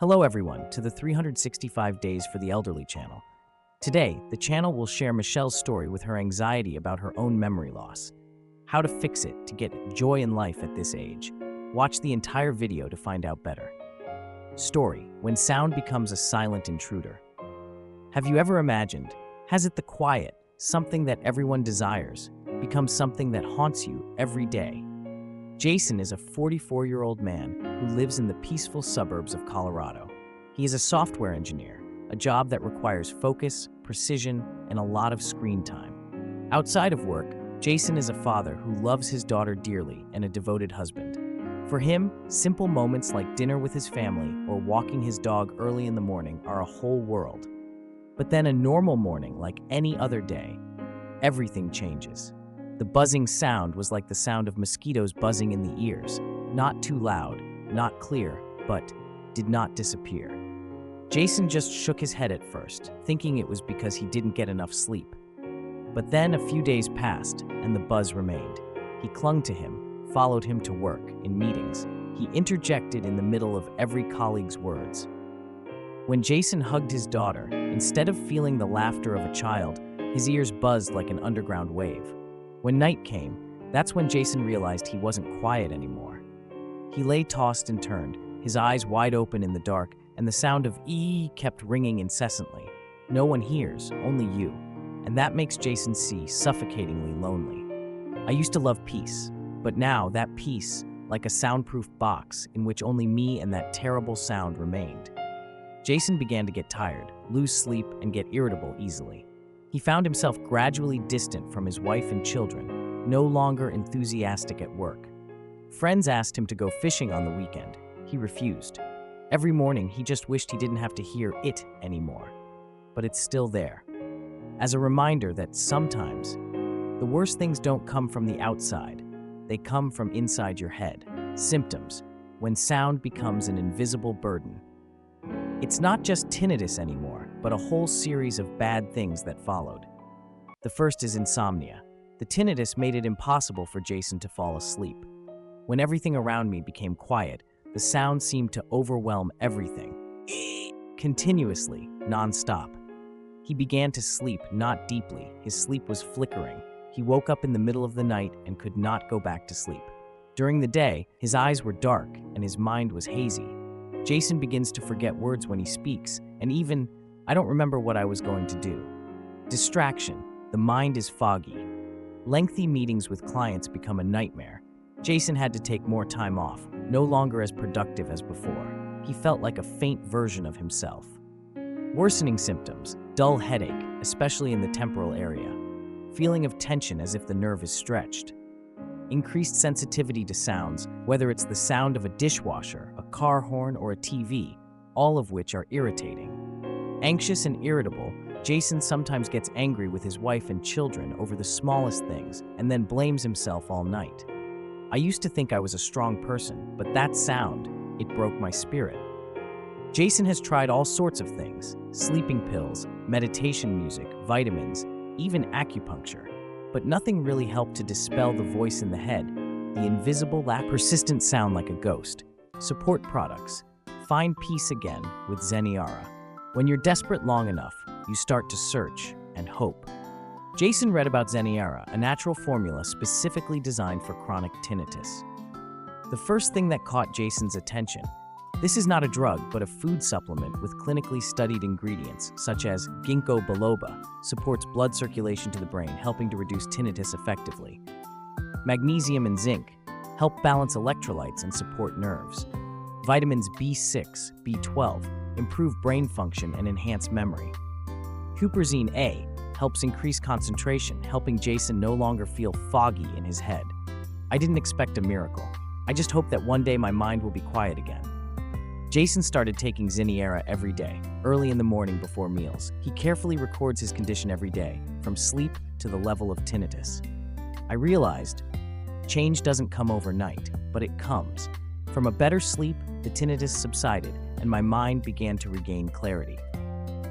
Hello everyone to the 365 Days for the Elderly channel. Today, the channel will share Michelle's story with her anxiety about her own memory loss. How to fix it to get joy in life at this age. Watch the entire video to find out better. Story: When sound becomes a silent intruder. Have you ever imagined, has it the quiet, something that everyone desires, become something that haunts you every day? Jason is a 44-year-old man who lives in the peaceful suburbs of Colorado. He is a software engineer, a job that requires focus, precision, and a lot of screen time. Outside of work, Jason is a father who loves his daughter dearly and a devoted husband. For him, simple moments like dinner with his family or walking his dog early in the morning are a whole world. But then a normal morning, like any other day, everything changes. The buzzing sound was like the sound of mosquitoes buzzing in the ears, not too loud, not clear, but did not disappear. Jason just shook his head at first, thinking it was because he didn't get enough sleep. But then a few days passed, and the buzz remained. He clung to him, followed him to work, in meetings. He interjected in the middle of every colleague's words. When Jason hugged his daughter, instead of feeling the laughter of a child, his ears buzzed like an underground wave. When night came, that's when Jason realized he wasn't quiet anymore. He lay tossed and turned, his eyes wide open in the dark, and the sound of "ee" kept ringing incessantly. No one hears, only you. And that makes Jason C. suffocatingly lonely. I used to love peace, but now that peace, like a soundproof box in which only me and that terrible sound remained. Jason began to get tired, lose sleep, and get irritable easily. He found himself gradually distant from his wife and children, no longer enthusiastic at work. Friends asked him to go fishing on the weekend. He refused. Every morning, he just wished he didn't have to hear it anymore. But it's still there. As a reminder that sometimes, the worst things don't come from the outside. They come from inside your head. Symptoms: when sound becomes an invisible burden. It's not just tinnitus anymore, but a whole series of bad things that followed. The first is insomnia. The tinnitus made it impossible for Jason to fall asleep. When everything around me became quiet, the sound seemed to overwhelm everything. Continuously, non-stop. He began to sleep, not deeply. His sleep was flickering. He woke up in the middle of the night and could not go back to sleep. During the day, his eyes were dark and his mind was hazy. Jason begins to forget words when he speaks, and even, I don't remember what I was going to do. Distraction. The mind is foggy. Lengthy meetings with clients become a nightmare. Jason had to take more time off, no longer as productive as before. He felt like a faint version of himself. Worsening symptoms. Dull headache, especially in the temporal area. Feeling of tension as if the nerve is stretched. Increased sensitivity to sounds, whether it's the sound of a dishwasher, a car horn, or a TV, all of which are irritating. Anxious and irritable, Jason sometimes gets angry with his wife and children over the smallest things and then blames himself all night. I used to think I was a strong person, but that sound, it broke my spirit. Jason has tried all sorts of things: sleeping pills, meditation music, vitamins, even acupuncture. But nothing really helped to dispel the voice in the head, the invisible, persistent sound like a ghost. Support products. Find peace again with ZENEARA. When you're desperate long enough, you start to search and hope. Jason read about ZENEARA, a natural formula specifically designed for chronic tinnitus. The first thing that caught Jason's attention: this is not a drug, but a food supplement with clinically studied ingredients, such as ginkgo biloba, supports blood circulation to the brain, helping to reduce tinnitus effectively. Magnesium and zinc help balance electrolytes and support nerves. Vitamins B6, B12 improve brain function and enhance memory. Huperzine A helps increase concentration, helping Jason no longer feel foggy in his head. I didn't expect a miracle. I just hoped that one day my mind will be quiet again. Jason started taking ZENEARA every day, early in the morning before meals. He carefully records his condition every day, from sleep to the level of tinnitus. I realized, change doesn't come overnight, but it comes. From a better sleep, the tinnitus subsided, and my mind began to regain clarity.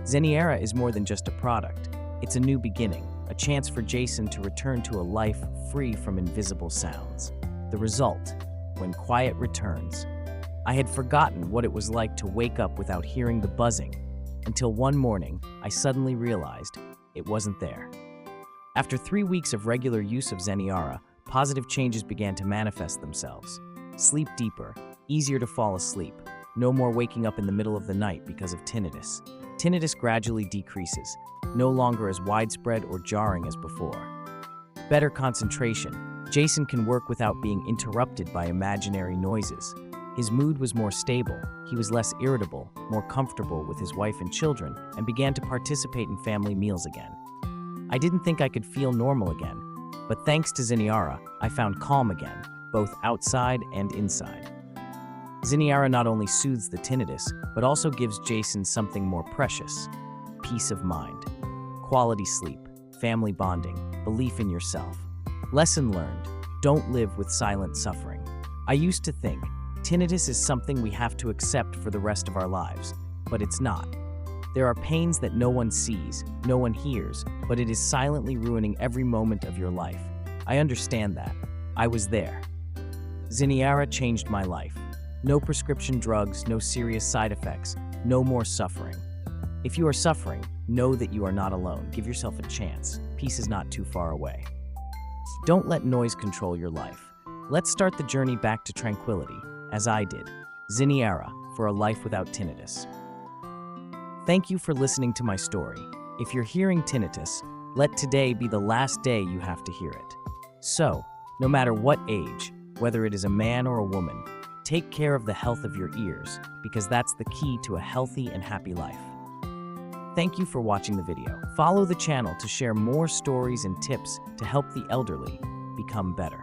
ZENEARA is more than just a product. It's a new beginning, a chance for Jason to return to a life free from invisible sounds. The result: when quiet returns, I had forgotten what it was like to wake up without hearing the buzzing, until one morning I suddenly realized it wasn't there. After 3 weeks of regular use of ZENEARA, positive changes began to manifest themselves. Sleep deeper, easier to fall asleep, no more waking up in the middle of the night because of tinnitus. Tinnitus gradually decreases, no longer as widespread or jarring as before. Better concentration. Jason can work without being interrupted by imaginary noises. His mood was more stable, he was less irritable, more comfortable with his wife and children, and began to participate in family meals again. I didn't think I could feel normal again, but thanks to ZENEARA, I found calm again, both outside and inside. ZENEARA not only soothes the tinnitus, but also gives Jason something more precious: peace of mind, quality sleep, family bonding, belief in yourself. Lesson learned: don't live with silent suffering. I used to think tinnitus is something we have to accept for the rest of our lives, but it's not. There are pains that no one sees, no one hears, but it is silently ruining every moment of your life. I understand that. I was there. ZENEARA changed my life. No prescription drugs, no serious side effects, no more suffering. If you are suffering, know that you are not alone. Give yourself a chance. Peace is not too far away. Don't let noise control your life. Let's start the journey back to tranquility, as I did. ZENEARA, for a life without tinnitus. Thank you for listening to my story. If you're hearing tinnitus, let today be the last day you have to hear it. So, no matter what age, whether it is a man or a woman, take care of the health of your ears, because that's the key to a healthy and happy life. Thank you for watching the video. Follow the channel to share more stories and tips to help the elderly become better.